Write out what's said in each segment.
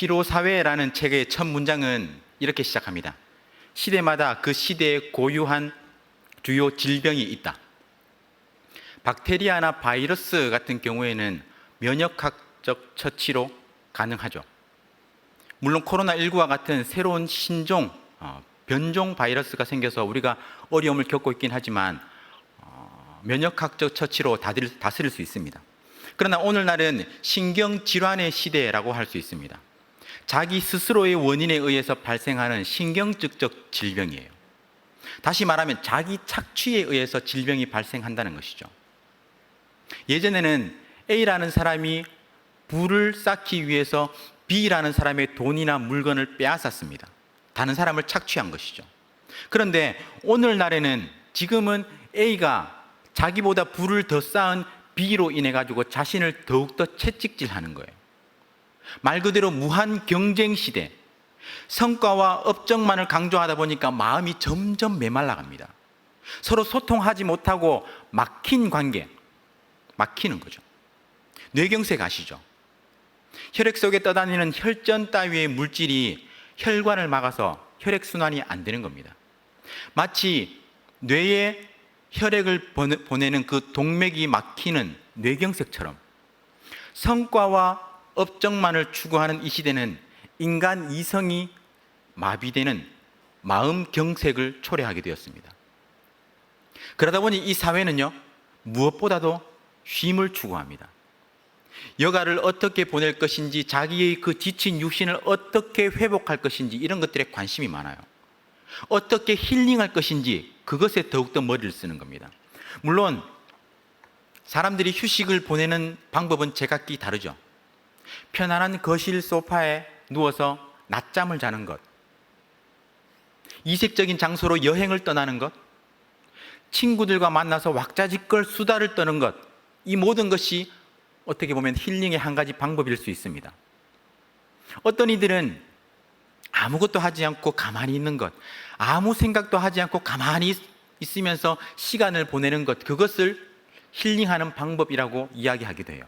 피로사회라는 책의 첫 문장은 이렇게 시작합니다. 시대마다 그 시대에 고유한 주요 질병이 있다. 박테리아나 바이러스 같은 경우에는 면역학적 처치로 가능하죠. 물론 코로나19와 같은 새로운 신종, 변종 바이러스가 생겨서 우리가 어려움을 겪고 있긴 하지만 면역학적 처치로 다스릴 수 있습니다. 그러나 오늘날은 신경질환의 시대라고 할 수 있습니다. 자기 스스로의 원인에 의해서 발생하는 신경증적 질병이에요. 다시 말하면 자기 착취에 의해서 질병이 발생한다는 것이죠. 예전에는 A라는 사람이 부를 쌓기 위해서 B라는 사람의 돈이나 물건을 빼앗았습니다. 다른 사람을 착취한 것이죠. 그런데 오늘날에는 지금은 A가 자기보다 부를 더 쌓은 B로 인해 가지고 자신을 더욱더 채찍질하는 거예요. 말 그대로 무한 경쟁 시대, 성과와 업적만을 강조하다 보니까 마음이 점점 메말라갑니다. 서로 소통하지 못하고 막힌 관계, 막히는 거죠. 뇌경색 아시죠? 혈액 속에 떠다니는 혈전 따위의 물질이 혈관을 막아서 혈액순환이 안 되는 겁니다. 마치 뇌에 혈액을 보내는 그 동맥이 막히는 뇌경색처럼 성과와 업적만을 추구하는 이 시대는 인간 이성이 마비되는 마음경색을 초래하게 되었습니다. 그러다 보니 이 사회는요, 무엇보다도 쉼을 추구합니다. 여가를 어떻게 보낼 것인지, 자기의 그 지친 육신을 어떻게 회복할 것인지 이런 것들에 관심이 많아요. 어떻게 힐링할 것인지 그것에 더욱더 머리를 쓰는 겁니다. 물론 사람들이 휴식을 보내는 방법은 제각기 다르죠. 편안한 거실 소파에 누워서 낮잠을 자는 것, 이색적인 장소로 여행을 떠나는 것, 친구들과 만나서 왁자지껄 수다를 떠는 것, 이 모든 것이 어떻게 보면 힐링의 한 가지 방법일 수 있습니다. 어떤 이들은 아무것도 하지 않고 가만히 있는 것, 아무 생각도 하지 않고 가만히 있으면서 시간을 보내는 것, 그것을 힐링하는 방법이라고 이야기하기도 해요.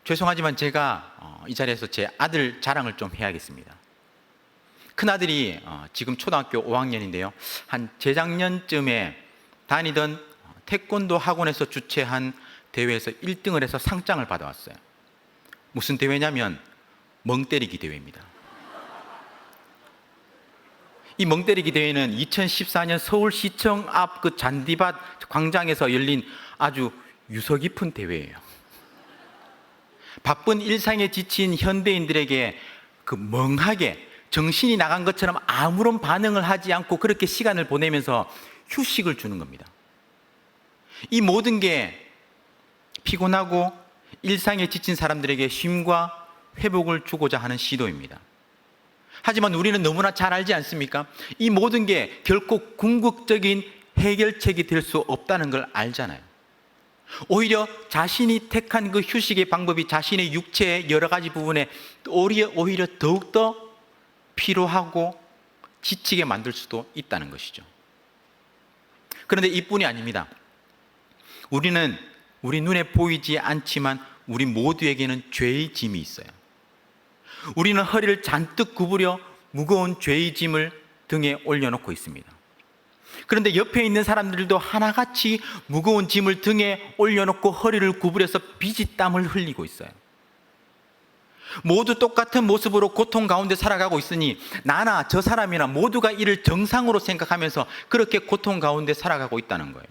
죄송하지만 제가 이 자리에서 제 아들 자랑을 좀 해야겠습니다. 큰아들이 지금 초등학교 5학년인데요. 한 재작년쯤에 다니던 태권도 학원에서 주최한 대회에서 1등을 해서 상장을 받아왔어요. 무슨 대회냐면 멍때리기 대회입니다. 이 멍때리기 대회는 2014년 서울시청 앞 그 잔디밭 광장에서 열린 아주 유서 깊은 대회예요. 바쁜 일상에 지친 현대인들에게 그 멍하게 정신이 나간 것처럼 아무런 반응을 하지 않고 그렇게 시간을 보내면서 휴식을 주는 겁니다. 이 모든 게 피곤하고 일상에 지친 사람들에게 쉼과 회복을 주고자 하는 시도입니다. 하지만 우리는 너무나 잘 알지 않습니까? 이 모든 게 결코 궁극적인 해결책이 될 수 없다는 걸 알잖아요. 오히려 자신이 택한 그 휴식의 방법이 자신의 육체의 여러 가지 부분에 오히려 더욱더 피로하고 지치게 만들 수도 있다는 것이죠. 그런데 이뿐이 아닙니다. 우리는 우리 눈에 보이지 않지만 우리 모두에게는 죄의 짐이 있어요. 우리는 허리를 잔뜩 구부려 무거운 죄의 짐을 등에 올려놓고 있습니다. 그런데 옆에 있는 사람들도 하나같이 무거운 짐을 등에 올려놓고 허리를 구부려서 비지땀을 흘리고 있어요. 모두 똑같은 모습으로 고통 가운데 살아가고 있으니 나나 저 사람이나 모두가 이를 정상으로 생각하면서 그렇게 고통 가운데 살아가고 있다는 거예요.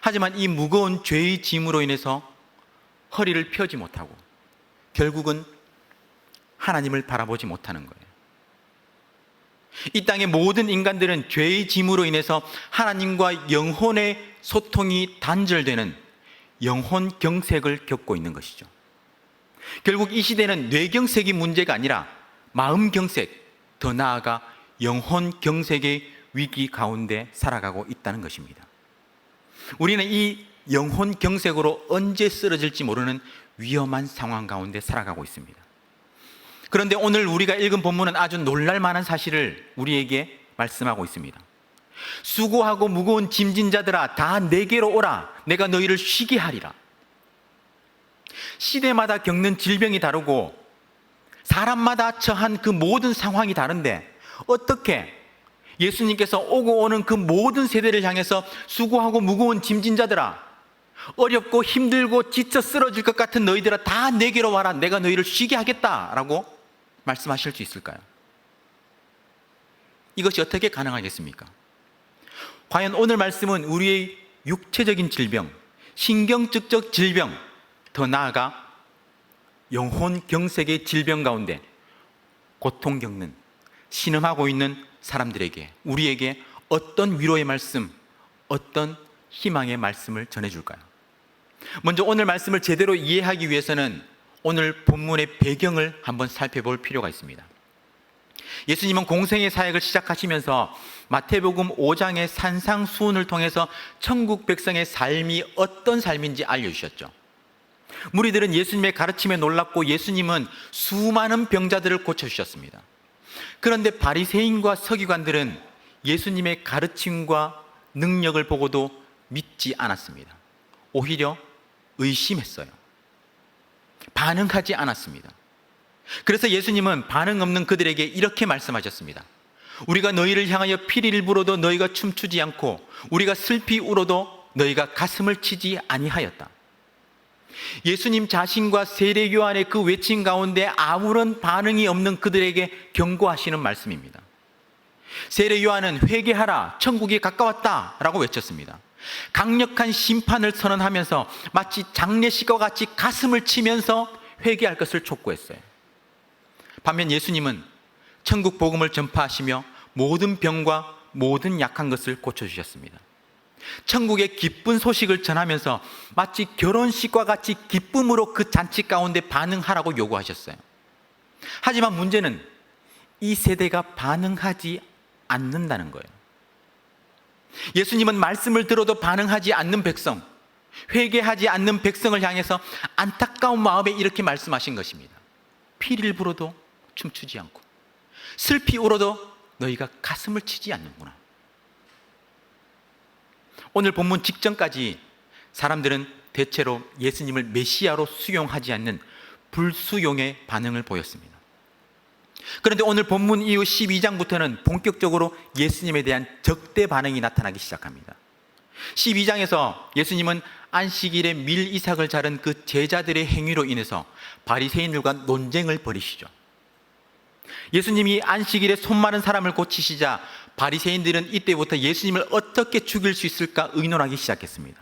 하지만 이 무거운 죄의 짐으로 인해서 허리를 펴지 못하고 결국은 하나님을 바라보지 못하는 거예요. 이 땅의 모든 인간들은 죄의 짐으로 인해서 하나님과 영혼의 소통이 단절되는 영혼 경색을 겪고 있는 것이죠. 결국 이 시대는 뇌경색이 문제가 아니라 마음 경색, 더 나아가 영혼 경색의 위기 가운데 살아가고 있다는 것입니다. 우리는 이 영혼 경색으로 언제 쓰러질지 모르는 위험한 상황 가운데 살아가고 있습니다. 그런데 오늘 우리가 읽은 본문은 아주 놀랄 만한 사실을 우리에게 말씀하고 있습니다. 수고하고 무거운 짐진 자들아 다 내게로 오라. 내가 너희를 쉬게 하리라. 시대마다 겪는 질병이 다르고 사람마다 처한 그 모든 상황이 다른데 어떻게 예수님께서 오고 오는 그 모든 세대를 향해서 수고하고 무거운 짐진 자들아, 어렵고 힘들고 지쳐 쓰러질 것 같은 너희들아, 다 내게로 와라, 내가 너희를 쉬게 하겠다라고 말씀하실 수 있을까요? 이것이 어떻게 가능하겠습니까? 과연 오늘 말씀은 우리의 육체적인 질병, 신경증적 질병, 더 나아가 영혼 경색의 질병 가운데 고통 겪는, 신음하고 있는 사람들에게, 우리에게 어떤 위로의 말씀, 어떤 희망의 말씀을 전해줄까요? 먼저 오늘 말씀을 제대로 이해하기 위해서는 오늘 본문의 배경을 한번 살펴볼 필요가 있습니다. 예수님은 공생의 사역을 시작하시면서 마태복음 5장의 산상수훈을 통해서 천국 백성의 삶이 어떤 삶인지 알려주셨죠. 무리들은 예수님의 가르침에 놀랐고 예수님은 수많은 병자들을 고쳐주셨습니다. 그런데 바리새인과 서기관들은 예수님의 가르침과 능력을 보고도 믿지 않았습니다. 오히려 의심했어요. 반응하지 않았습니다. 그래서 예수님은 반응 없는 그들에게 이렇게 말씀하셨습니다. 우리가 너희를 향하여 피리를 불어도 너희가 춤추지 않고 우리가 슬피 울어도 너희가 가슴을 치지 아니하였다. 예수님 자신과 세례 요한의 그 외침 가운데 아무런 반응이 없는 그들에게 경고하시는 말씀입니다. 세례 요한은 회개하라, 천국이 가까웠다 라고 외쳤습니다. 강력한 심판을 선언하면서 마치 장례식과 같이 가슴을 치면서 회개할 것을 촉구했어요. 반면 예수님은 천국 복음을 전파하시며 모든 병과 모든 약한 것을 고쳐주셨습니다. 천국의 기쁜 소식을 전하면서 마치 결혼식과 같이 기쁨으로 그 잔치 가운데 반응하라고 요구하셨어요. 하지만 문제는 이 세대가 반응하지 않는다는 거예요. 예수님은 말씀을 들어도 반응하지 않는 백성, 회개하지 않는 백성을 향해서 안타까운 마음에 이렇게 말씀하신 것입니다. 피를 불어도 춤추지 않고 슬피 울어도 너희가 가슴을 치지 않는구나. 오늘 본문 직전까지 사람들은 대체로 예수님을 메시아로 수용하지 않는 불수용의 반응을 보였습니다. 그런데 오늘 본문 이후 12장부터는 본격적으로 예수님에 대한 적대 반응이 나타나기 시작합니다. 12장에서 예수님은 안식일에 밀 이삭을 자른 그 제자들의 행위로 인해서 바리새인들과 논쟁을 벌이시죠. 예수님이 안식일에 손 마른 사람을 고치시자 바리새인들은 이때부터 예수님을 어떻게 죽일 수 있을까 의논하기 시작했습니다.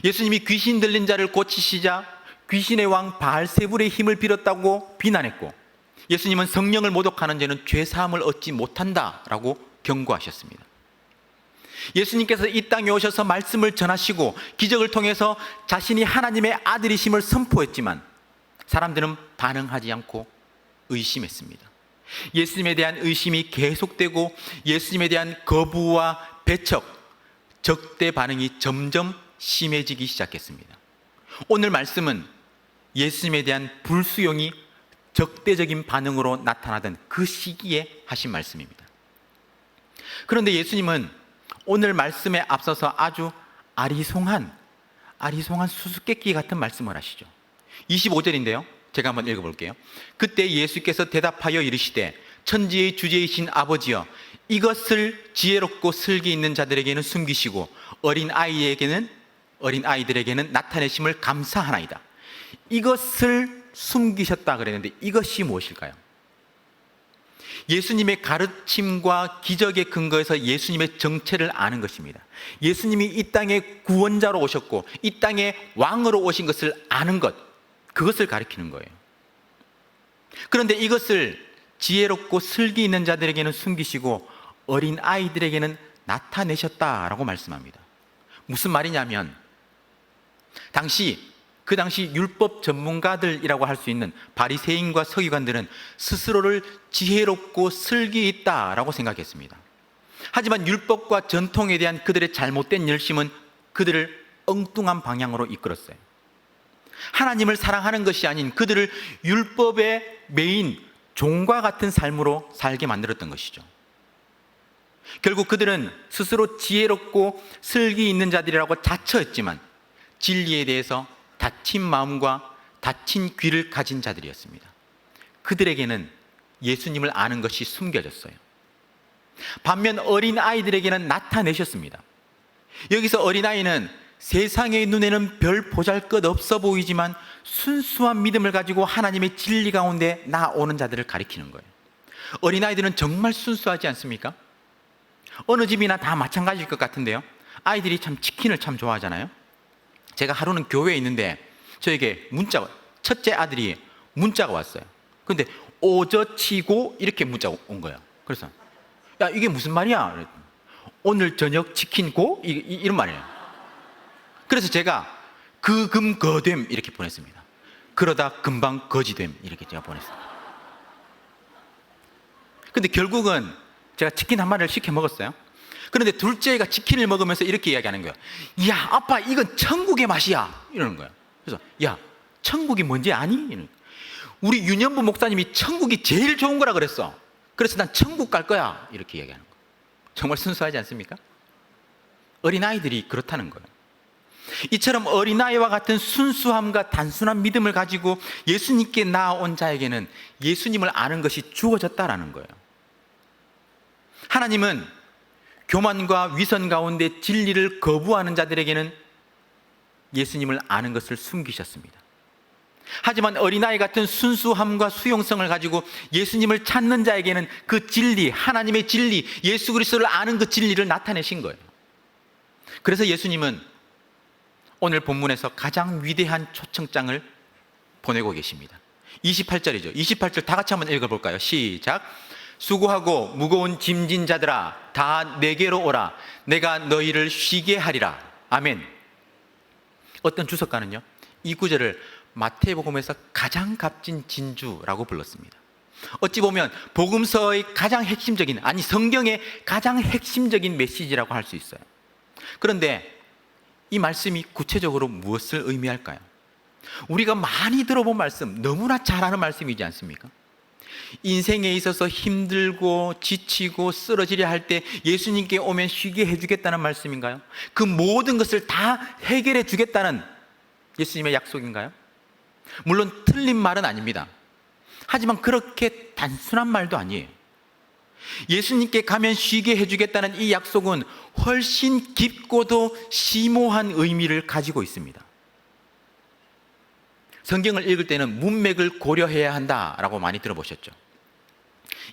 예수님이 귀신 들린 자를 고치시자 귀신의 왕 바알세불의 힘을 빌었다고 비난했고, 예수님은 성령을 모독하는 자는 죄사함을 얻지 못한다라고 경고하셨습니다. 예수님께서 이 땅에 오셔서 말씀을 전하시고 기적을 통해서 자신이 하나님의 아들이심을 선포했지만 사람들은 반응하지 않고 의심했습니다. 예수님에 대한 의심이 계속되고 예수님에 대한 거부와 배척, 적대 반응이 점점 심해지기 시작했습니다. 오늘 말씀은 예수님에 대한 불수용이 적대적인 반응으로 나타나던 그 시기에 하신 말씀입니다. 그런데 예수님은 오늘 말씀에 앞서서 아주 아리송한 수수께끼 같은 말씀을 하시죠. 25절인데요. 제가 한번 읽어볼게요. 그때 예수께서 대답하여 이르시되 천지의 주제이신 아버지여, 이것을 지혜롭고 슬기 있는 자들에게는 숨기시고 어린 아이들에게는 나타내심을 감사하나이다. 이것을 숨기셨다 그랬는데 이것이 무엇일까요? 예수님의 가르침과 기적의 근거에서 예수님의 정체를 아는 것입니다. 예수님이 이 땅에 구원자로 오셨고 이 땅에 왕으로 오신 것을 아는 것, 그것을 가리키는 거예요. 그런데 이것을 지혜롭고 슬기 있는 자들에게는 숨기시고 어린 아이들에게는 나타내셨다라고 말씀합니다. 무슨 말이냐면 그 당시 율법 전문가들이라고 할 수 있는 바리새인과 서기관들은 스스로를 지혜롭고 슬기 있다라고 생각했습니다. 하지만 율법과 전통에 대한 그들의 잘못된 열심은 그들을 엉뚱한 방향으로 이끌었어요. 하나님을 사랑하는 것이 아닌 그들을 율법의 메인 종과 같은 삶으로 살게 만들었던 것이죠. 결국 그들은 스스로 지혜롭고 슬기 있는 자들이라고 자처했지만 진리에 대해서 닫힌 마음과 닫힌 귀를 가진 자들이었습니다. 그들에게는 예수님을 아는 것이 숨겨졌어요. 반면 어린아이들에게는 나타내셨습니다. 여기서 어린아이는 세상의 눈에는 별 보잘것 없어 보이지만 순수한 믿음을 가지고 하나님의 진리 가운데 나오는 자들을 가리키는 거예요. 어린아이들은 정말 순수하지 않습니까? 어느 집이나 다 마찬가지일 것 같은데요. 아이들이 참 치킨을 참 좋아하잖아요. 제가 하루는 교회에 있는데 저에게 첫째 아들이 문자가 왔어요. 근데 오저치고 이렇게 문자가 온 거예요. 그래서 야, 이게 무슨 말이야? 그랬더니, 오늘 저녁 치킨 고? 이런 말이에요. 그래서 제가 그금거됨 이렇게 보냈습니다. 그러다 금방 거지됨 이렇게 제가 보냈어요. 근데 결국은 제가 치킨 한 마리를 시켜 먹었어요. 그런데 둘째가 치킨을 먹으면서 이렇게 이야기하는 거예요. 야, 아빠 이건 천국의 맛이야 이러는 거예요. 그래서 야, 천국이 뭔지 아니? 이러는 거예요. 우리 윤현부 목사님이 천국이 제일 좋은 거라 그랬어. 그래서 난 천국 갈 거야 이렇게 이야기하는 거예요. 정말 순수하지 않습니까? 어린아이들이 그렇다는 거예요. 이처럼 어린아이와 같은 순수함과 단순한 믿음을 가지고 예수님께 나아온 자에게는 예수님을 아는 것이 주어졌다라는 거예요. 하나님은 교만과 위선 가운데 진리를 거부하는 자들에게는 예수님을 아는 것을 숨기셨습니다. 하지만 어린아이 같은 순수함과 수용성을 가지고 예수님을 찾는 자에게는 그 진리, 하나님의 진리, 예수 그리스도를 아는 그 진리를 나타내신 거예요. 그래서 예수님은 오늘 본문에서 가장 위대한 초청장을 보내고 계십니다. 28절이죠. 28절 다 같이 한번 읽어볼까요? 시작. 수고하고 무거운 짐진 자들아 다 내게로 오라. 내가 너희를 쉬게 하리라. 아멘. 어떤 주석가는요, 이 구절을 마태복음에서 가장 값진 진주라고 불렀습니다. 어찌 보면 복음서의 가장 핵심적인, 아니 성경의 가장 핵심적인 메시지라고 할 수 있어요. 그런데 이 말씀이 구체적으로 무엇을 의미할까요? 우리가 많이 들어본 말씀, 너무나 잘 아는 말씀이지 않습니까? 인생에 있어서 힘들고 지치고 쓰러지려 할 때 예수님께 오면 쉬게 해주겠다는 말씀인가요? 그 모든 것을 다 해결해 주겠다는 예수님의 약속인가요? 물론 틀린 말은 아닙니다. 하지만 그렇게 단순한 말도 아니에요. 예수님께 가면 쉬게 해주겠다는 이 약속은 훨씬 깊고도 심오한 의미를 가지고 있습니다. 성경을 읽을 때는 문맥을 고려해야 한다라고 많이 들어보셨죠.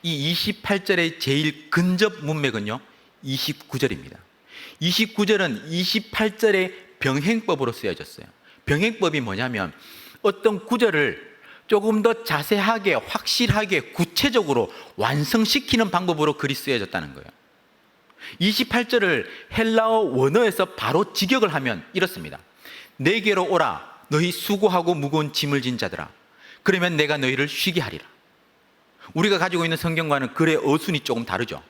이 28절의 제일 근접 문맥은요 29절입니다. 29절은 28절의 병행법으로 쓰여졌어요. 병행법이 뭐냐면 어떤 구절을 조금 더 자세하게, 확실하게, 구체적으로 완성시키는 방법으로 글이 쓰여졌다는 거예요. 28절을 헬라어 원어에서 바로 직역을 하면 이렇습니다. 내게로 오라 너희 수고하고 무거운 짐을 진 자들아 그러면 내가 너희를 쉬게 하리라. 우리가 가지고 있는 성경과는 글의 어순이 조금 다르죠.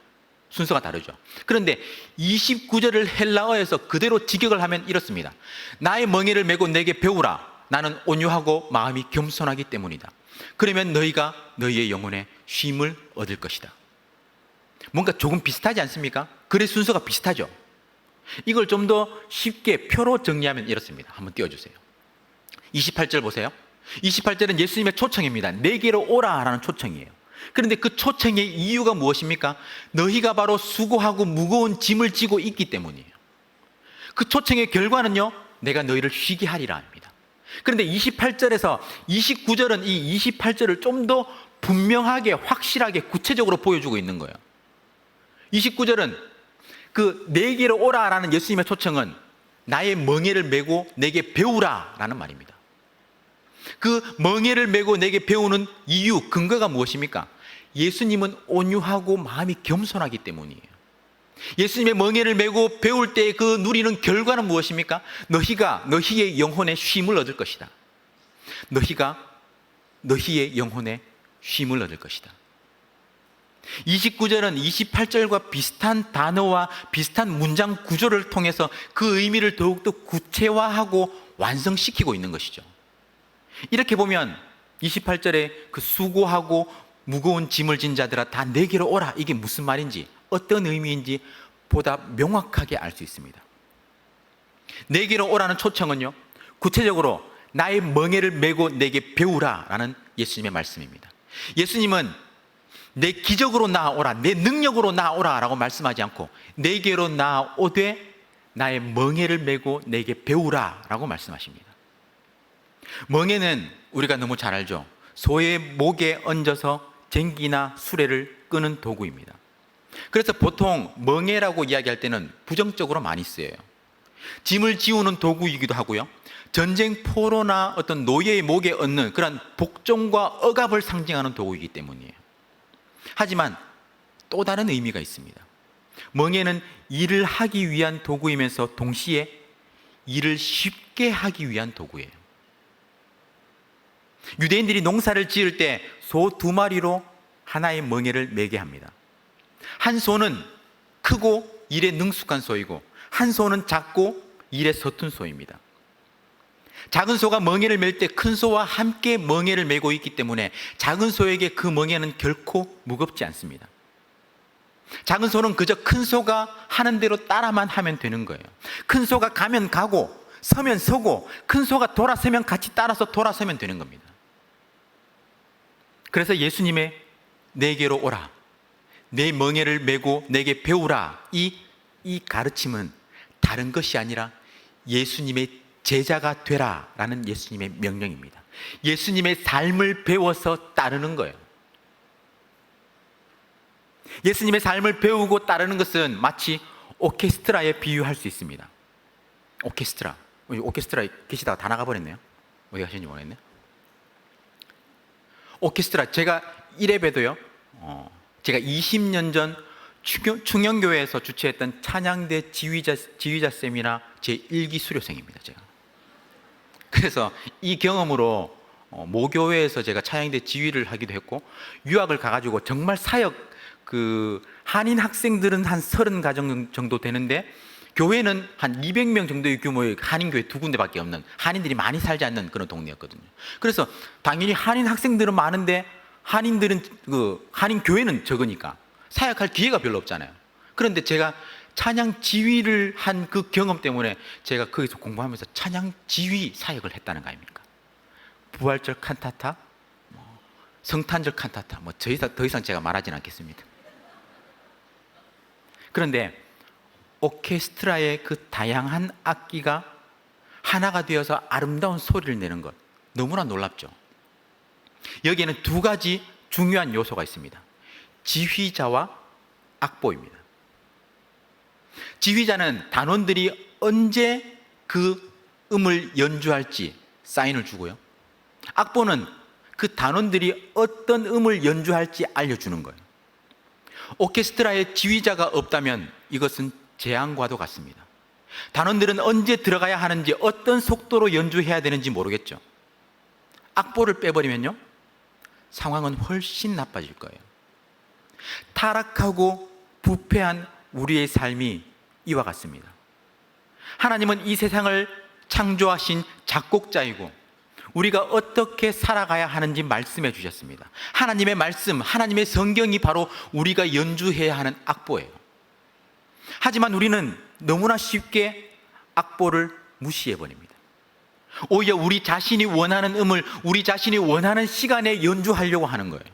순서가 다르죠. 그런데 29절을 헬라어에서 그대로 직역을 하면 이렇습니다. 나의 멍에를 메고 내게 배우라. 나는 온유하고 마음이 겸손하기 때문이다. 그러면 너희가 너희의 영혼에 쉼을 얻을 것이다. 뭔가 조금 비슷하지 않습니까? 글의 순서가 비슷하죠. 이걸 좀 더 쉽게 표로 정리하면 이렇습니다. 한번 띄워주세요. 28절 보세요. 28절은 예수님의 초청입니다. 내게로 오라라는 초청이에요. 그런데 그 초청의 이유가 무엇입니까? 너희가 바로 수고하고 무거운 짐을 지고 있기 때문이에요. 그 초청의 결과는요, 내가 너희를 쉬게 하리라 합니다. 그런데 28절에서 29절은 이 28절을 좀 더 분명하게, 확실하게, 구체적으로 보여주고 있는 거예요. 29절은 그 내게로 오라라는 예수님의 초청은 나의 멍에를 메고 내게 배우라라는 말입니다. 그 멍에를 메고 내게 배우는 이유, 근거가 무엇입니까? 예수님은 온유하고 마음이 겸손하기 때문이에요. 예수님의 멍에를 메고 배울 때 그 누리는 결과는 무엇입니까? 너희가 너희의 영혼에 쉼을 얻을 것이다. 너희가 너희의 영혼에 쉼을 얻을 것이다. 29절은 28절과 비슷한 단어와 비슷한 문장 구조를 통해서 그 의미를 더욱더 구체화하고 완성시키고 있는 것이죠. 이렇게 보면 28절에 그 수고하고 무거운 짐을 진 자들아 다 내게로 오라, 이게 무슨 말인지, 어떤 의미인지 보다 명확하게 알 수 있습니다. 내게로 오라는 초청은요, 구체적으로 나의 멍에를 메고 내게 배우라 라는 예수님의 말씀입니다. 예수님은 내 기적으로 나아오라, 내 능력으로 나아오라 라고 말씀하지 않고 내게로 나아오되 나의 멍에를 메고 내게 배우라 라고 말씀하십니다. 멍에는 우리가 너무 잘 알죠. 소의 목에 얹어서 쟁기나 수레를 끄는 도구입니다. 그래서 보통 멍에라고 이야기할 때는 부정적으로 많이 쓰여요. 짐을 지우는 도구이기도 하고요, 전쟁 포로나 어떤 노예의 목에 얹는 그런 복종과 억압을 상징하는 도구이기 때문이에요. 하지만 또 다른 의미가 있습니다. 멍에는 일을 하기 위한 도구이면서 동시에 일을 쉽게 하기 위한 도구예요. 유대인들이 농사를 지을 때 소 2마리로 하나의 멍에를 매게 합니다. 한 소는 크고 일에 능숙한 소이고 한 소는 작고 일에 서툰 소입니다. 작은 소가 멍에를 맬 때 큰 소와 함께 멍에를 메고 있기 때문에 작은 소에게 그 멍에는 결코 무겁지 않습니다. 작은 소는 그저 큰 소가 하는 대로 따라만 하면 되는 거예요. 큰 소가 가면 가고 서면 서고 큰 소가 돌아서면 같이 따라서 돌아서면 되는 겁니다. 그래서 예수님의 내게로 오라, 내 멍에를 메고 내게 배우라, 이 가르침은 다른 것이 아니라 예수님의 제자가 되라 라는 예수님의 명령입니다. 예수님의 삶을 배워서 따르는 거예요. 예수님의 삶을 배우고 따르는 것은 마치 오케스트라에 비유할 수 있습니다. 오케스트라에 계시다가 다 나가버렸네요. 어디 가시는지 모르겠네요. 오케스트라, 제가 1회에도요, 제가 20년 전 충영교회에서 주최했던 찬양대 지휘자 세미나 제1기 수료생입니다, 제가. 그래서 이 경험으로 모교회에서 제가 찬양대 지휘를 하기도 했고, 유학을 가가지고 정말 사역, 한인 학생들은 한 30가정 정도 되는데 교회는 한 200명 정도의 규모의 한인교회 2군데밖에 없는, 한인들이 많이 살지 않는 그런 동네였거든요. 그래서 당연히 한인 학생들은 많은데 한인교회는 적으니까 사역할 기회가 별로 없잖아요. 그런데 제가 찬양 지휘를 한 그 경험 때문에 제가 거기서 공부하면서 찬양 지휘 사역을 했다는 거 아닙니까? 부활절 칸타타, 성탄절 칸타타, 더 이상 제가 말하지는 않겠습니다. 그런데 오케스트라의 그 다양한 악기가 하나가 되어서 아름다운 소리를 내는 것, 너무나 놀랍죠. 여기에는 2가지 중요한 요소가 있습니다. 지휘자와 악보입니다. 지휘자는 단원들이 언제 그 음을 연주할지 사인을 주고요, 악보는 그 단원들이 어떤 음을 연주할지 알려주는 거예요. 오케스트라에 지휘자가 없다면 이것은 재앙과도 같습니다. 단원들은 언제 들어가야 하는지, 어떤 속도로 연주해야 되는지 모르겠죠. 악보를 빼버리면요, 상황은 훨씬 나빠질 거예요. 타락하고 부패한 우리의 삶이 이와 같습니다. 하나님은 이 세상을 창조하신 작곡자이고 우리가 어떻게 살아가야 하는지 말씀해 주셨습니다. 하나님의 말씀, 하나님의 성경이 바로 우리가 연주해야 하는 악보예요. 하지만 우리는 너무나 쉽게 악보를 무시해버립니다. 오히려 우리 자신이 원하는 음을 우리 자신이 원하는 시간에 연주하려고 하는 거예요.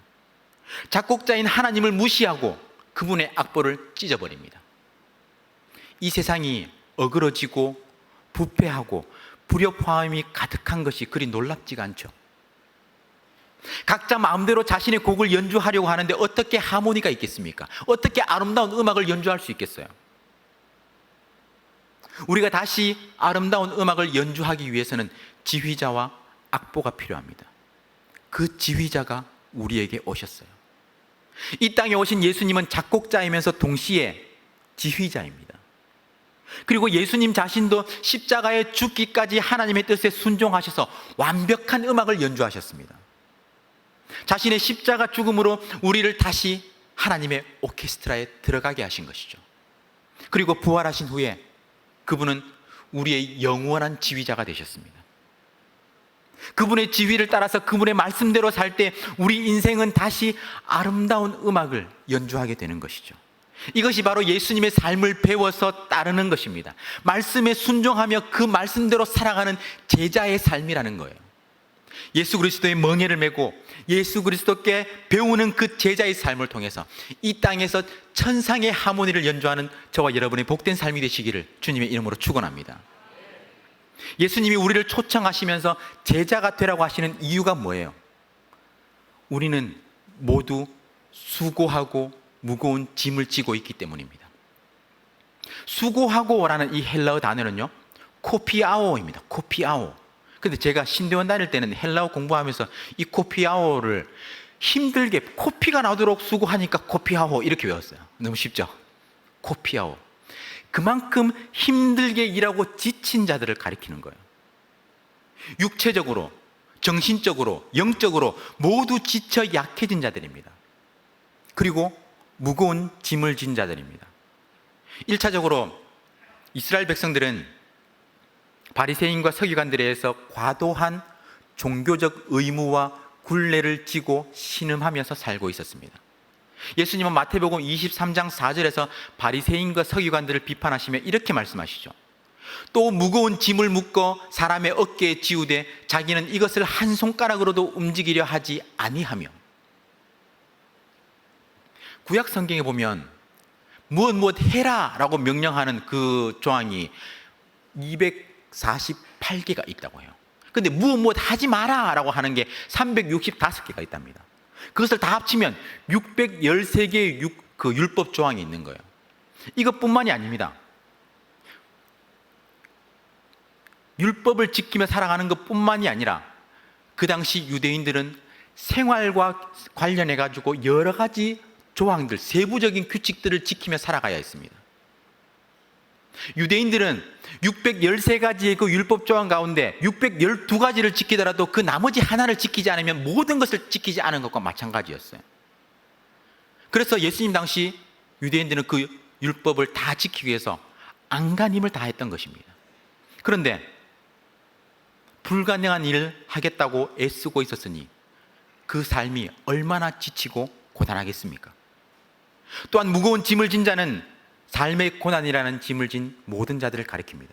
작곡자인 하나님을 무시하고 그분의 악보를 찢어버립니다. 이 세상이 어그러지고 부패하고 불협화음이 가득한 것이 그리 놀랍지가 않죠. 각자 마음대로 자신의 곡을 연주하려고 하는데 어떻게 하모니가 있겠습니까? 어떻게 아름다운 음악을 연주할 수 있겠어요? 우리가 다시 아름다운 음악을 연주하기 위해서는 지휘자와 악보가 필요합니다. 그 지휘자가 우리에게 오셨어요. 이 땅에 오신 예수님은 작곡자이면서 동시에 지휘자입니다. 그리고 예수님 자신도 십자가에 죽기까지 하나님의 뜻에 순종하셔서 완벽한 음악을 연주하셨습니다. 자신의 십자가 죽음으로 우리를 다시 하나님의 오케스트라에 들어가게 하신 것이죠. 그리고 부활하신 후에 그분은 우리의 영원한 지휘자가 되셨습니다. 그분의 지휘를 따라서 그분의 말씀대로 살 때 우리 인생은 다시 아름다운 음악을 연주하게 되는 것이죠. 이것이 바로 예수님의 삶을 배워서 따르는 것입니다. 말씀에 순종하며 그 말씀대로 살아가는 제자의 삶이라는 거예요. 예수 그리스도의 멍에를 메고 예수 그리스도께 배우는 그 제자의 삶을 통해서 이 땅에서 천상의 하모니를 연주하는 저와 여러분의 복된 삶이 되시기를 주님의 이름으로 축원합니다. 예수님이 우리를 초청하시면서 제자가 되라고 하시는 이유가 뭐예요? 우리는 모두 수고하고 무거운 짐을 지고 있기 때문입니다. 수고하고라는 이 헬라어 단어는요, 코피아오입니다. 코피아오. 근데 제가 신대원 다닐 때는 헬라어 공부하면서 이 코피아오를 힘들게 코피가 나도록 수고하니까 코피아오 이렇게 외웠어요. 너무 쉽죠? 코피아오. 그만큼 힘들게 일하고 지친 자들을 가리키는 거예요. 육체적으로, 정신적으로, 영적으로 모두 지쳐 약해진 자들입니다. 그리고 무거운 짐을 진 자들입니다. 1차적으로 이스라엘 백성들은 바리새인과 서기관들에 의해서 과도한 종교적 의무와 굴레를 지고 신음하면서 살고 있었습니다. 예수님은 마태복음 23장 4절에서 바리새인과 서기관들을 비판하시며 이렇게 말씀하시죠. 또 무거운 짐을 묶어 사람의 어깨에 지우되 자기는 이것을 한 손가락으로도 움직이려 하지 아니하며. 구약 성경에 보면 무엇 해라 라고 명령하는 그 조항이 248개가 있다고 해요. 근데 무엇 하지 마라 라고 하는 게 365개가 있답니다. 그것을 다 합치면 613개의 그 율법 조항이 있는 거예요. 이것뿐만이 아닙니다. 율법을 지키며 살아가는 것뿐만이 아니라 그 당시 유대인들은 생활과 관련해 가지고 여러 가지 조항들, 세부적인 규칙들을 지키며 살아가야 했습니다. 유대인들은 613가지의 그 율법 조항 가운데 612가지를 지키더라도 그 나머지 하나를 지키지 않으면 모든 것을 지키지 않은 것과 마찬가지였어요. 그래서 예수님 당시 유대인들은 그 율법을 다 지키기 위해서 안간힘을 다했던 것입니다. 그런데 불가능한 일을 하겠다고 애쓰고 있었으니 그 삶이 얼마나 지치고 고단하겠습니까? 또한 무거운 짐을 진 자는 삶의 고난이라는 짐을 진 모든 자들을 가리킵니다.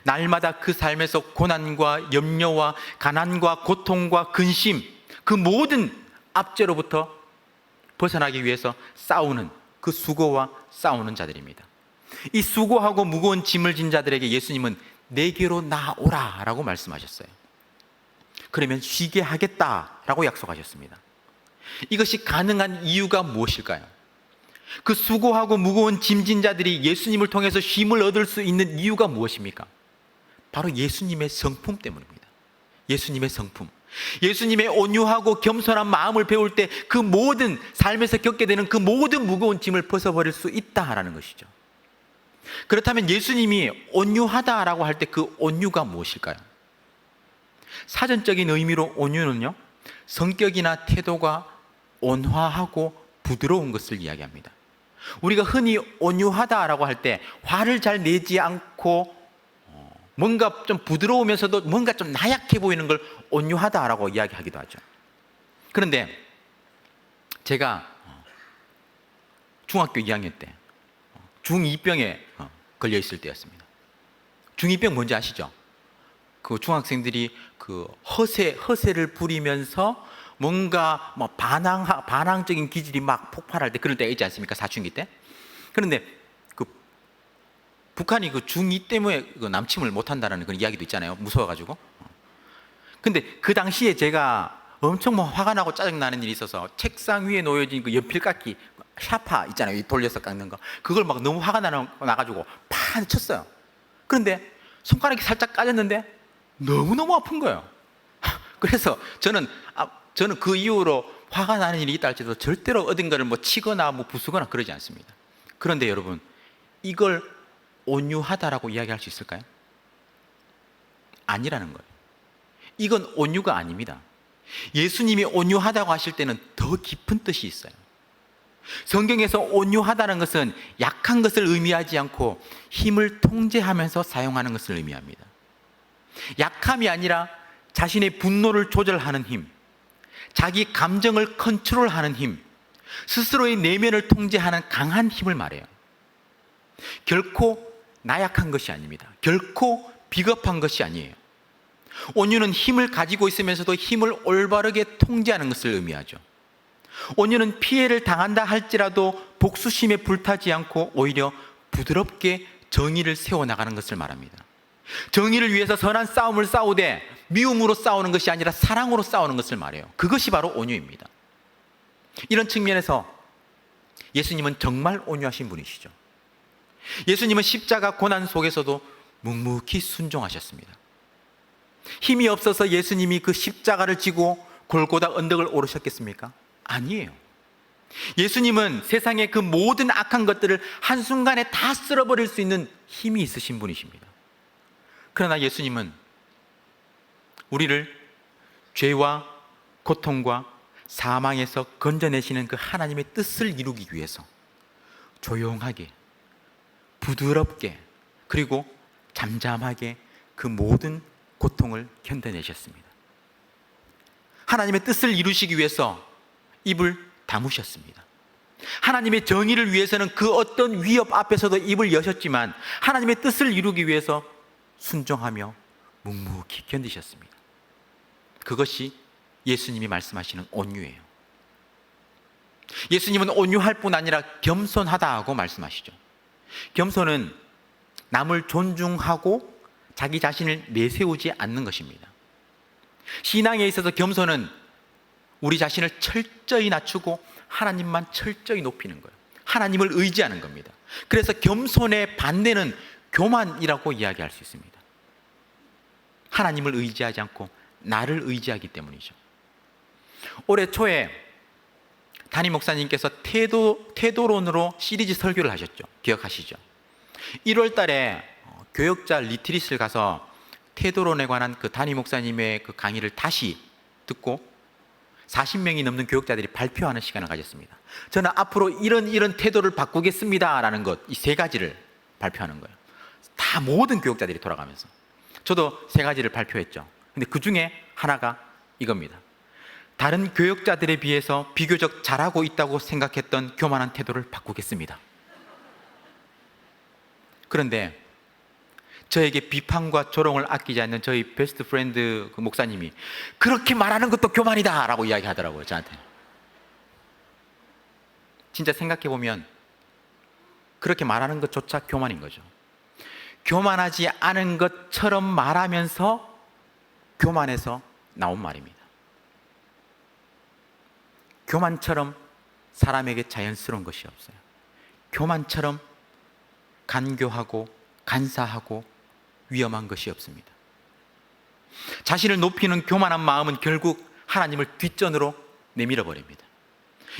날마다 그 삶에서 고난과 염려와 가난과 고통과 근심, 그 모든 압제로부터 벗어나기 위해서 싸우는, 그 수고와 싸우는 자들입니다. 이 수고하고 무거운 짐을 진 자들에게 예수님은 내게로 나오라 라고 말씀하셨어요. 그러면 쉬게 하겠다라고 약속하셨습니다. 이것이 가능한 이유가 무엇일까요? 그 수고하고 무거운 짐진 자들이 예수님을 통해서 쉼을 얻을 수 있는 이유가 무엇입니까? 바로 예수님의 성품 때문입니다. 예수님의 성품. 예수님의 온유하고 겸손한 마음을 배울 때 그 모든 삶에서 겪게 되는 그 모든 무거운 짐을 벗어버릴 수 있다라는 것이죠. 그렇다면 예수님이 온유하다라고 할 때 그 온유가 무엇일까요? 사전적인 의미로 온유는요, 성격이나 태도가 온화하고 부드러운 것을 이야기합니다. 우리가 흔히 온유하다라고 할 때 화를 잘 내지 않고 뭔가 좀 부드러우면서도 뭔가 좀 나약해 보이는 걸 온유하다라고 이야기하기도 하죠. 그런데 제가 중학교 2학년 때 중2병에 걸려 있을 때였습니다. 중2병 뭔지 아시죠? 그 중학생들이 그 허세를 부리면서 뭔가 뭐 반항적인 기질이 막 폭발할 때 그럴 때가 있지 않습니까? 사춘기 때. 그런데 그 북한이 그 중2 때문에 그 남침을 못 한다는 그런 이야기도 있잖아요. 무서워가지고. 근데 그 당시에 제가 엄청 뭐 화가 나고 짜증나는 일이 있어서 책상 위에 놓여진 그 연필깎이 샤파 있잖아요. 돌려서 깎는 거. 그걸 막 너무 화가 나가지고 팍 쳤어요. 그런데 손가락이 살짝 까졌는데 너무너무 아픈 거예요. 그래서 저는 그 이후로 화가 나는 일이 있다 할지라도 절대로 어딘가를 뭐 치거나 뭐 부수거나 그러지 않습니다. 그런데 여러분, 이걸 온유하다라고 이야기할 수 있을까요? 아니라는 거예요. 이건 온유가 아닙니다. 예수님이 온유하다고 하실 때는 더 깊은 뜻이 있어요. 성경에서 온유하다는 것은 약한 것을 의미하지 않고 힘을 통제하면서 사용하는 것을 의미합니다. 약함이 아니라 자신의 분노를 조절하는 힘, 자기 감정을 컨트롤하는 힘, 스스로의 내면을 통제하는 강한 힘을 말해요. 결코 나약한 것이 아닙니다. 결코 비겁한 것이 아니에요. 온유는 힘을 가지고 있으면서도 힘을 올바르게 통제하는 것을 의미하죠. 온유는 피해를 당한다 할지라도 복수심에 불타지 않고 오히려 부드럽게 정의를 세워나가는 것을 말합니다. 정의를 위해서 선한 싸움을 싸우되 미움으로 싸우는 것이 아니라 사랑으로 싸우는 것을 말해요. 그것이 바로 온유입니다. 이런 측면에서 예수님은 정말 온유하신 분이시죠. 예수님은 십자가 고난 속에서도 묵묵히 순종하셨습니다. 힘이 없어서 예수님이 그 십자가를 지고 골고다 언덕을 오르셨겠습니까? 아니에요. 예수님은 세상의 그 모든 악한 것들을 한순간에 다 쓸어버릴 수 있는 힘이 있으신 분이십니다. 그러나 예수님은 우리를 죄와 고통과 사망에서 건져내시는 그 하나님의 뜻을 이루기 위해서 조용하게, 부드럽게, 그리고 잠잠하게 그 모든 고통을 견뎌내셨습니다. 하나님의 뜻을 이루시기 위해서 입을 다무셨습니다. 하나님의 정의를 위해서는 그 어떤 위협 앞에서도 입을 여셨지만 하나님의 뜻을 이루기 위해서 순종하며 묵묵히 견디셨습니다. 그것이 예수님이 말씀하시는 온유예요. 예수님은 온유할 뿐 아니라 겸손하다고 말씀하시죠. 겸손은 남을 존중하고 자기 자신을 내세우지 않는 것입니다. 신앙에 있어서 겸손은 우리 자신을 철저히 낮추고 하나님만 철저히 높이는 거예요. 하나님을 의지하는 겁니다. 그래서 겸손의 반대는 교만이라고 이야기할 수 있습니다. 하나님을 의지하지 않고 나를 의지하기 때문이죠. 올해 초에 담임 목사님께서 태도론으로 시리즈 설교를 하셨죠. 기억하시죠? 1월 달에 교역자 리트릿을 가서 태도론에 관한 그 담임 목사님의 그 강의를 다시 듣고 40명이 넘는 교역자들이 발표하는 시간을 가졌습니다. 저는 앞으로 이런 태도를 바꾸겠습니다 라는 것, 이 세 가지를 발표하는 거예요. 다 모든 교역자들이 돌아가면서 저도 세 가지를 발표했죠. 근데 그 중에 하나가 이겁니다. 다른 교역자들에 비해서 비교적 잘하고 있다고 생각했던 교만한 태도를 바꾸겠습니다. 그런데 저에게 비판과 조롱을 아끼지 않는 저희 베스트 프렌드 그 목사님이 그렇게 말하는 것도 교만이다 라고 이야기하더라고요, 저한테. 진짜 생각해보면 그렇게 말하는 것조차 교만인 거죠. 교만하지 않은 것처럼 말하면서 교만해서 나온 말입니다. 교만처럼 사람에게 자연스러운 것이 없어요. 교만처럼 간교하고 간사하고 위험한 것이 없습니다. 자신을 높이는 교만한 마음은 결국 하나님을 뒷전으로 내밀어 버립니다.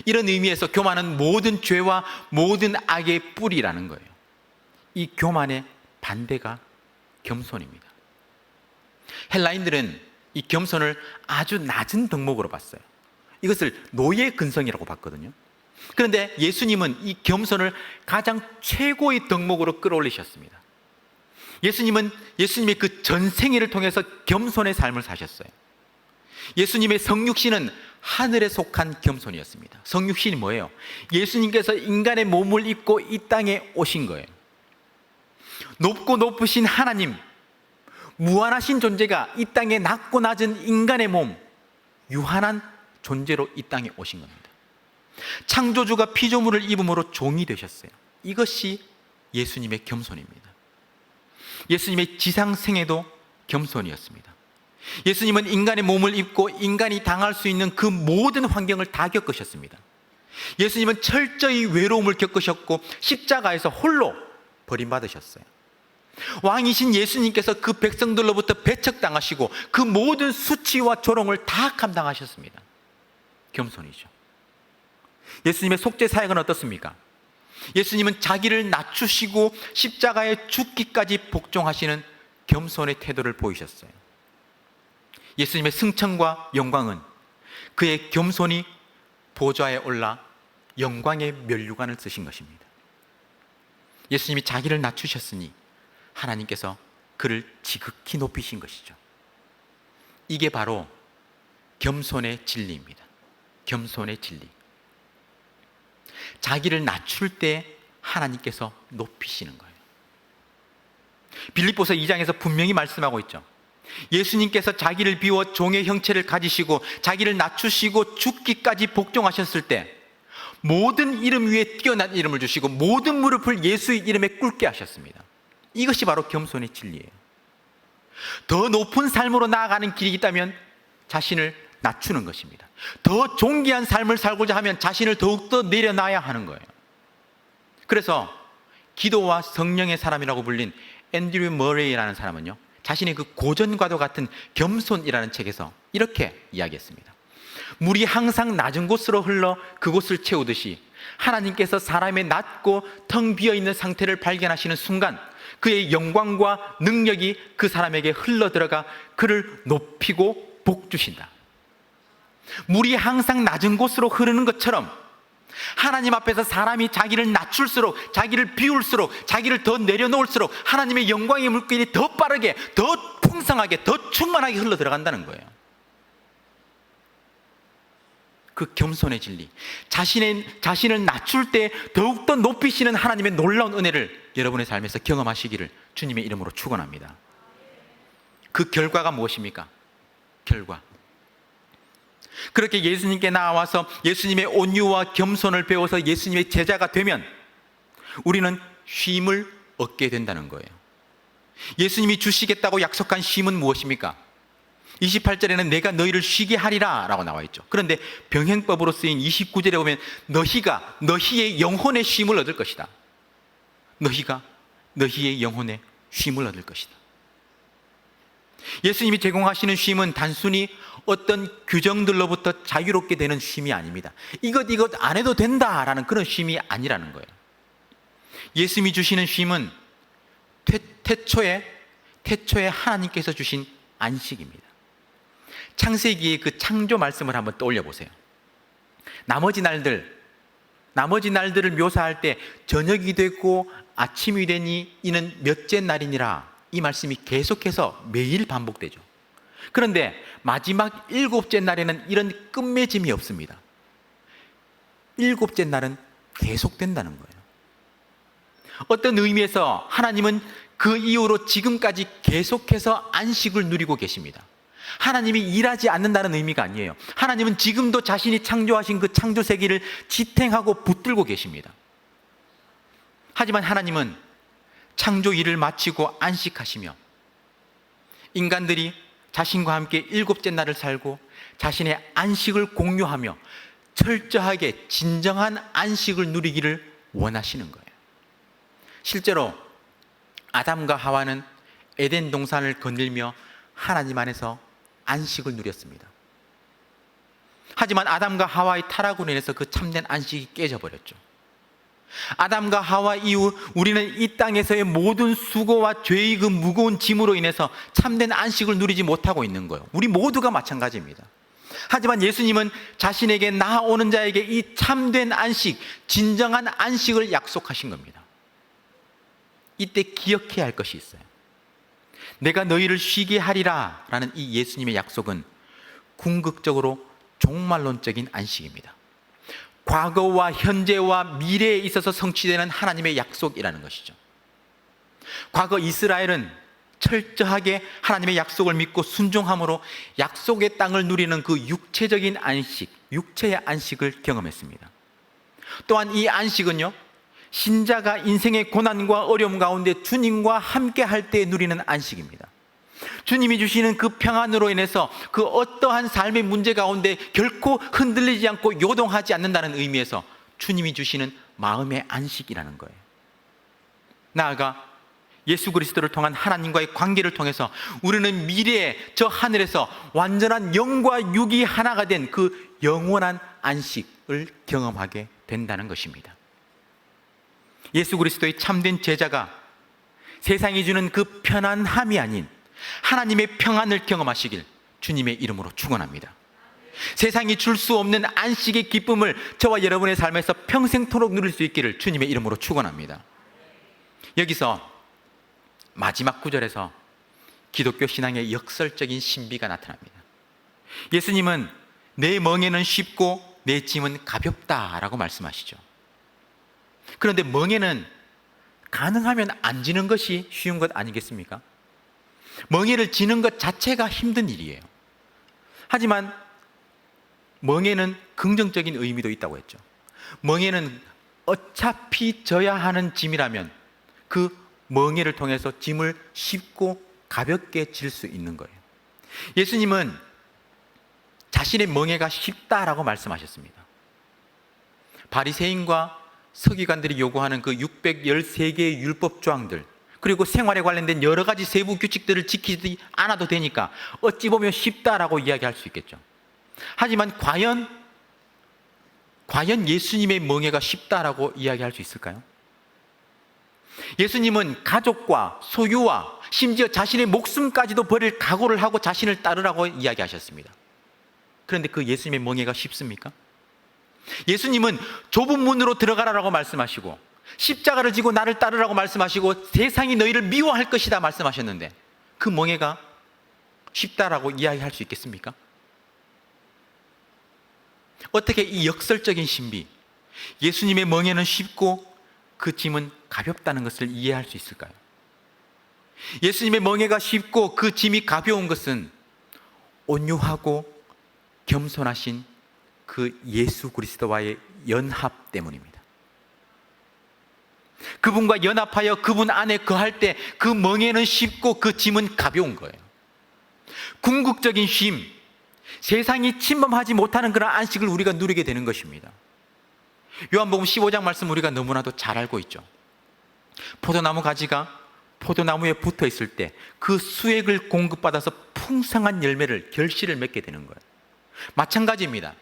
이런 의미에서 교만은 모든 죄와 모든 악의 뿌리라는 거예요. 이 교만의 반대가 겸손입니다. 헬라인들은 이 겸손을 아주 낮은 덕목으로 봤어요. 이것을 노예 근성이라고 봤거든요. 그런데 예수님은 이 겸손을 가장 최고의 덕목으로 끌어올리셨습니다. 예수님은 예수님의 그 전생애를 통해서 겸손의 삶을 사셨어요. 예수님의 성육신은 하늘에 속한 겸손이었습니다. 성육신이 뭐예요? 예수님께서 인간의 몸을 입고 이 땅에 오신 거예요. 높고 높으신 하나님, 무한하신 존재가 이 땅에 낮고 낮은 인간의 몸, 유한한 존재로 이 땅에 오신 겁니다. 창조주가 피조물을 입음으로 종이 되셨어요. 이것이 예수님의 겸손입니다. 예수님의 지상생애도 겸손이었습니다. 예수님은 인간의 몸을 입고 인간이 당할 수 있는 그 모든 환경을 다 겪으셨습니다. 예수님은 철저히 외로움을 겪으셨고 십자가에서 홀로 버림받으셨어요. 왕이신 예수님께서 그 백성들로부터 배척당하시고 그 모든 수치와 조롱을 다 감당하셨습니다. 겸손이죠. 예수님의 속죄 사역은 어떻습니까? 예수님은 자기를 낮추시고 십자가에 죽기까지 복종하시는 겸손의 태도를 보이셨어요. 예수님의 승천과 영광은 그의 겸손이 보좌에 올라 영광의 면류관을 쓰신 것입니다. 예수님이 자기를 낮추셨으니 하나님께서 그를 지극히 높이신 것이죠. 이게 바로 겸손의 진리입니다. 겸손의 진리. 자기를 낮출 때 하나님께서 높이시는 거예요. 빌립보서 2장에서 분명히 말씀하고 있죠. 예수님께서 자기를 비워 종의 형체를 가지시고 자기를 낮추시고 죽기까지 복종하셨을 때 모든 이름 위에 뛰어난 이름을 주시고 모든 무릎을 예수의 이름에 꿇게 하셨습니다. 이것이 바로 겸손의 진리예요. 더 높은 삶으로 나아가는 길이 있다면 자신을 낮추는 것입니다. 더 존귀한 삶을 살고자 하면 자신을 더욱더 내려놔야 하는 거예요. 그래서 기도와 성령의 사람이라고 불린 앤드류 머레이라는 사람은요, 자신의 그 고전과도 같은 겸손이라는 책에서 이렇게 이야기했습니다. 물이 항상 낮은 곳으로 흘러 그곳을 채우듯이 하나님께서 사람의 낮고 텅 비어있는 상태를 발견하시는 순간 그의 영광과 능력이 그 사람에게 흘러들어가 그를 높이고 복주신다. 물이 항상 낮은 곳으로 흐르는 것처럼 하나님 앞에서 사람이 자기를 낮출수록, 자기를 비울수록, 자기를 더 내려놓을수록 하나님의 영광의 물길이 더 빠르게, 더 풍성하게, 더 충만하게 흘러들어간다는 거예요. 그 겸손의 진리, 자신을 낮출 때 더욱더 높이시는 하나님의 놀라운 은혜를 여러분의 삶에서 경험하시기를 주님의 이름으로 축원합니다. 그 결과가 무엇입니까? 결과. 그렇게 예수님께 나와서 예수님의 온유와 겸손을 배워서 예수님의 제자가 되면 우리는 쉼을 얻게 된다는 거예요. 예수님이 주시겠다고 약속한 쉼은 무엇입니까? 28절에는 내가 너희를 쉬게 하리라 라고 나와 있죠. 그런데 병행법으로 쓰인 29절에 보면 너희가 너희의 영혼의 쉼을 얻을 것이다. 너희가 너희의 영혼의 쉼을 얻을 것이다. 예수님이 제공하시는 쉼은 단순히 어떤 규정들로부터 자유롭게 되는 쉼이 아닙니다. 이것 안 해도 된다라는 그런 쉼이 아니라는 거예요. 예수님이 주시는 쉼은 태초에 하나님께서 주신 안식입니다. 창세기의 그 창조 말씀을 한번 떠올려 보세요. 나머지 날들을 묘사할 때 저녁이 되고 아침이 되니 이는 몇째 날이니라, 이 말씀이 계속해서 매일 반복되죠. 그런데 마지막 7째 날에는 이런 끝맺음이 없습니다. 7째 날은 계속된다는 거예요. 어떤 의미에서 하나님은 그 이후로 지금까지 계속해서 안식을 누리고 계십니다. 하나님이 일하지 않는다는 의미가 아니에요. 하나님은 지금도 자신이 창조하신 그 창조 세계를 지탱하고 붙들고 계십니다. 하지만 하나님은 창조 일을 마치고 안식하시며 인간들이 자신과 함께 7째 날을 살고 자신의 안식을 공유하며 철저하게 진정한 안식을 누리기를 원하시는 거예요. 실제로 아담과 하와는 에덴 동산을 거닐며 하나님 안에서 안식을 누렸습니다. 하지만 아담과 하와의 타락으로 인해서 그 참된 안식이 깨져버렸죠. 아담과 하와 이후 우리는 이 땅에서의 모든 수고와 죄의 그 무거운 짐으로 인해서 참된 안식을 누리지 못하고 있는 거예요. 우리 모두가 마찬가지입니다. 하지만 예수님은 자신에게 나아오는 자에게 이 참된 안식, 진정한 안식을 약속하신 겁니다. 이때 기억해야 할 것이 있어요. 내가 너희를 쉬게 하리라 라는 이 예수님의 약속은 궁극적으로 종말론적인 안식입니다. 과거와 현재와 미래에 있어서 성취되는 하나님의 약속이라는 것이죠. 과거 이스라엘은 철저하게 하나님의 약속을 믿고 순종함으로 약속의 땅을 누리는 그 육체적인 안식, 육체의 안식을 경험했습니다. 또한 이 안식은요, 신자가 인생의 고난과 어려움 가운데 주님과 함께 할 때 누리는 안식입니다. 주님이 주시는 그 평안으로 인해서 그 어떠한 삶의 문제 가운데 결코 흔들리지 않고 요동하지 않는다는 의미에서 주님이 주시는 마음의 안식이라는 거예요. 나아가 예수 그리스도를 통한 하나님과의 관계를 통해서 우리는 미래에 저 하늘에서 완전한 영과 육이 하나가 된 그 영원한 안식을 경험하게 된다는 것입니다. 예수 그리스도의 참된 제자가 세상이 주는 그 편안함이 아닌 하나님의 평안을 경험하시길 주님의 이름으로 축원합니다. 세상이 줄 수 없는 안식의 기쁨을 저와 여러분의 삶에서 평생토록 누릴 수 있기를 주님의 이름으로 축원합니다. 여기서 마지막 구절에서 기독교 신앙의 역설적인 신비가 나타납니다. 예수님은 내 멍에는 쉽고 내 짐은 가볍다라고 말씀하시죠. 그런데 멍에는 가능하면 안 지는 것이 쉬운 것 아니겠습니까? 멍에를 지는 것 자체가 힘든 일이에요. 하지만 멍에는 긍정적인 의미도 있다고 했죠. 멍에는 어차피 져야 하는 짐이라면 그 멍에를 통해서 짐을 쉽고 가볍게 질 수 있는 거예요. 예수님은 자신의 멍에가 쉽다라고 말씀하셨습니다. 바리새인과 서기관들이 요구하는 그 613개의 율법 조항들, 그리고 생활에 관련된 여러 가지 세부 규칙들을 지키지 않아도 되니까 어찌 보면 쉽다라고 이야기할 수 있겠죠. 하지만 과연 예수님의 멍에가 쉽다라고 이야기할 수 있을까요? 예수님은 가족과 소유와 심지어 자신의 목숨까지도 버릴 각오를 하고 자신을 따르라고 이야기하셨습니다. 그런데 그 예수님의 멍에가 쉽습니까? 예수님은 좁은 문으로 들어가라라고 말씀하시고 십자가를 지고 나를 따르라고 말씀하시고 세상이 너희를 미워할 것이다 말씀하셨는데 그 멍에가 쉽다라고 이야기할 수 있겠습니까? 어떻게 이 역설적인 신비, 예수님의 멍에는 쉽고 그 짐은 가볍다는 것을 이해할 수 있을까요? 예수님의 멍에가 쉽고 그 짐이 가벼운 것은 온유하고 겸손하신 그 예수 그리스도와의 연합 때문입니다. 그분과 연합하여 그분 안에 거할 때 그 멍에는 쉽고 그 짐은 가벼운 거예요. 궁극적인 쉼, 세상이 침범하지 못하는 그런 안식을 우리가 누리게 되는 것입니다. 요한복음 15장 말씀 우리가 너무나도 잘 알고 있죠. 포도나무 가지가 포도나무에 붙어 있을 때 그 수액을 공급받아서 풍성한 열매를, 결실을 맺게 되는 거예요. 마찬가지입니다.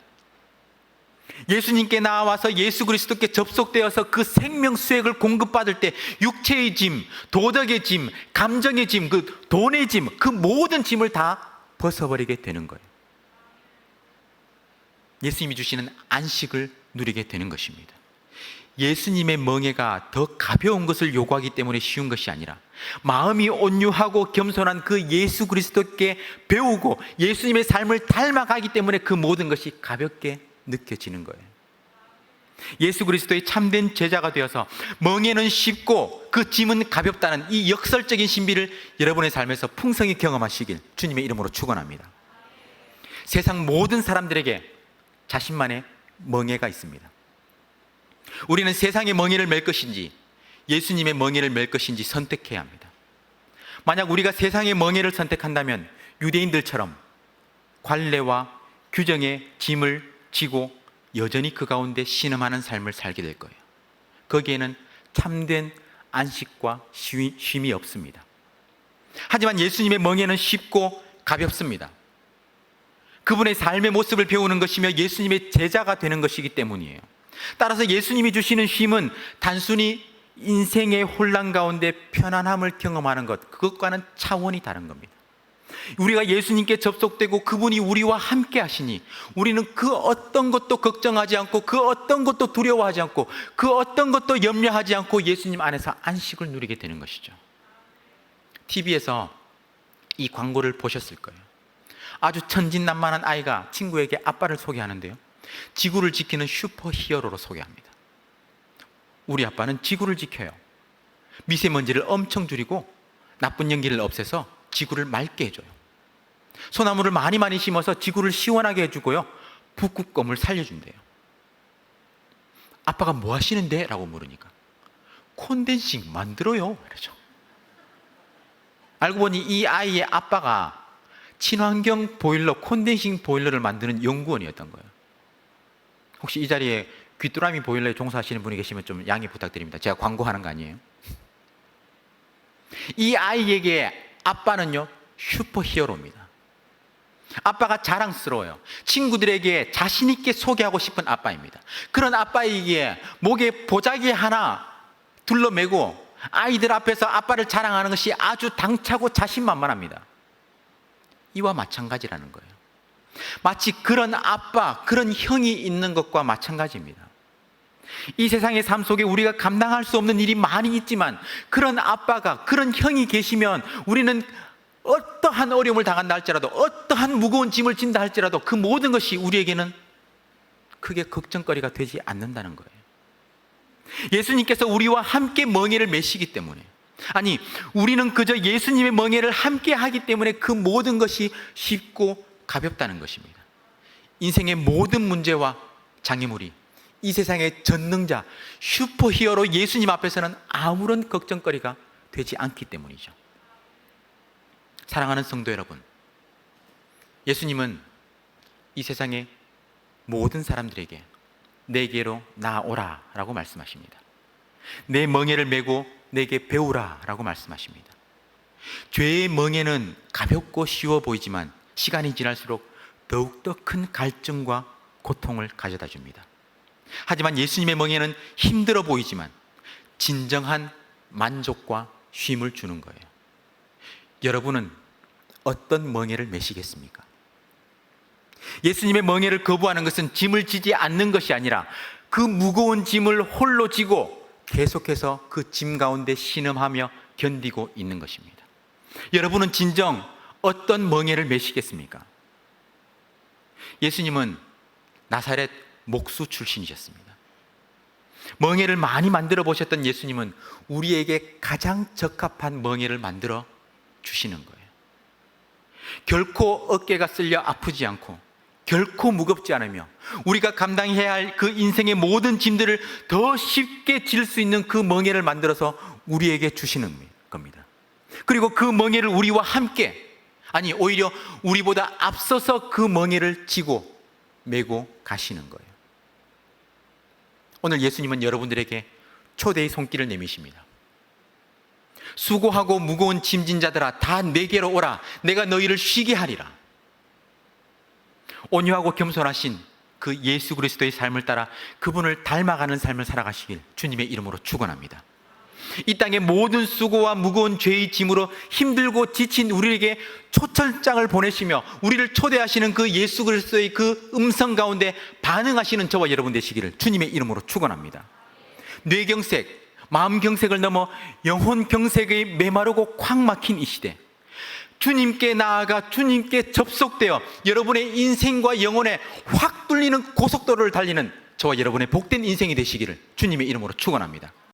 예수님께 나와서 예수 그리스도께 접속되어서 그 생명 수액을 공급받을 때 육체의 짐, 도덕의 짐, 감정의 짐, 그 돈의 짐, 그 모든 짐을 다 벗어버리게 되는 거예요. 예수님이 주시는 안식을 누리게 되는 것입니다. 예수님의 멍에가 더 가벼운 것을 요구하기 때문에 쉬운 것이 아니라 마음이 온유하고 겸손한 그 예수 그리스도께 배우고 예수님의 삶을 닮아가기 때문에 그 모든 것이 가볍게 느껴지는 거예요. 예수 그리스도의 참된 제자가 되어서 멍에는 쉽고 그 짐은 가볍다는 이 역설적인 신비를 여러분의 삶에서 풍성히 경험하시길 주님의 이름으로 축원합니다. 세상 모든 사람들에게 자신만의 멍에가 있습니다. 우리는 세상의 멍에를 맬 것인지 예수님의 멍에를 맬 것인지 선택해야 합니다. 만약 우리가 세상의 멍에를 선택한다면 유대인들처럼 관례와 규정의 짐을 지고 여전히 그 가운데 신음하는 삶을 살게 될 거예요. 거기에는 참된 안식과 쉼이 없습니다. 하지만 예수님의 멍에는 쉽고 가볍습니다. 그분의 삶의 모습을 배우는 것이며 예수님의 제자가 되는 것이기 때문이에요. 따라서 예수님이 주시는 쉼은 단순히 인생의 혼란 가운데 편안함을 경험하는 것, 그것과는 차원이 다른 겁니다. 우리가 예수님께 접속되고 그분이 우리와 함께 하시니 우리는 그 어떤 것도 걱정하지 않고 그 어떤 것도 두려워하지 않고 그 어떤 것도 염려하지 않고 예수님 안에서 안식을 누리게 되는 것이죠. TV에서 이 광고를 보셨을 거예요. 아주 천진난만한 아이가 친구에게 아빠를 소개하는데요, 지구를 지키는 슈퍼 히어로로 소개합니다. 우리 아빠는 지구를 지켜요. 미세먼지를 엄청 줄이고 나쁜 연기를 없애서 지구를 맑게 해줘요. 소나무를 많이 심어서 지구를 시원하게 해주고요, 북극곰을 살려준대요. 아빠가 뭐 하시는데? 라고 물으니까 콘덴싱 만들어요 그러죠. 알고 보니 이 아이의 아빠가 친환경 보일러, 콘덴싱 보일러를 만드는 연구원이었던 거예요. 혹시 이 자리에 귀뚜라미 보일러에 종사하시는 분이 계시면 좀 양해 부탁드립니다. 제가 광고하는 거 아니에요. 이 아이에게 아빠는요 슈퍼 히어로입니다. 아빠가 자랑스러워요. 친구들에게 자신 있게 소개하고 싶은 아빠입니다. 그런 아빠에게 목에 보자기 하나 둘러매고 아이들 앞에서 아빠를 자랑하는 것이 아주 당차고 자신만만합니다. 이와 마찬가지라는 거예요. 마치 그런 아빠, 그런 형이 있는 것과 마찬가지입니다. 이 세상의 삶 속에 우리가 감당할 수 없는 일이 많이 있지만 그런 아빠가, 그런 형이 계시면 우리는 어떠한 어려움을 당한다 할지라도, 어떠한 무거운 짐을 진다 할지라도 그 모든 것이 우리에게는 크게 걱정거리가 되지 않는다는 거예요. 예수님께서 우리와 함께 멍에를 메시기 때문에, 아니, 우리는 그저 예수님의 멍에를 함께 하기 때문에 그 모든 것이 쉽고 가볍다는 것입니다. 인생의 모든 문제와 장애물이 이 세상의 전능자, 슈퍼히어로 예수님 앞에서는 아무런 걱정거리가 되지 않기 때문이죠. 사랑하는 성도 여러분, 예수님은 이 세상의 모든 사람들에게 내게로 나오라 라고 말씀하십니다. 내 멍에를 메고 내게 배우라 라고 말씀하십니다. 죄의 멍에는 가볍고 쉬워 보이지만 시간이 지날수록 더욱더 큰 갈증과 고통을 가져다 줍니다. 하지만 예수님의 멍에는 힘들어 보이지만 진정한 만족과 쉼을 주는 거예요. 여러분은 어떤 멍에를 메시겠습니까? 예수님의 멍에를 거부하는 것은 짐을 지지 않는 것이 아니라 그 무거운 짐을 홀로 지고 계속해서 그 짐 가운데 신음하며 견디고 있는 것입니다. 여러분은 진정 어떤 멍에를 메시겠습니까? 예수님은 나사렛 목수 출신이셨습니다. 멍에를 많이 만들어 보셨던 예수님은 우리에게 가장 적합한 멍에를 만들어 주시는 거예요. 결코 어깨가 쓸려 아프지 않고 결코 무겁지 않으며 우리가 감당해야 할 그 인생의 모든 짐들을 더 쉽게 질 수 있는 그 멍에를 만들어서 우리에게 주시는 겁니다. 그리고 그 멍에를 우리와 함께, 아니 오히려 우리보다 앞서서 그 멍에를 지고 메고 가시는 거예요. 오늘 예수님은 여러분들에게 초대의 손길을 내미십니다. 수고하고 무거운 짐진 자들아 다 내게로 오라. 내가 너희를 쉬게 하리라. 온유하고 겸손하신 그 예수 그리스도의 삶을 따라 그분을 닮아가는 삶을 살아가시길 주님의 이름으로 축원합니다. 이 땅의 모든 수고와 무거운 죄의 짐으로 힘들고 지친 우리에게 초청장을 보내시며 우리를 초대하시는 그 예수 그리스도의 그 음성 가운데 반응하시는 저와 여러분 되시기를 주님의 이름으로 축원합니다. 뇌경색, 마음경색을 넘어 영혼경색에 메마르고 콱 막힌 이 시대, 주님께 나아가 주님께 접속되어 여러분의 인생과 영혼에 확 뚫리는 고속도로를 달리는 저와 여러분의 복된 인생이 되시기를 주님의 이름으로 축원합니다.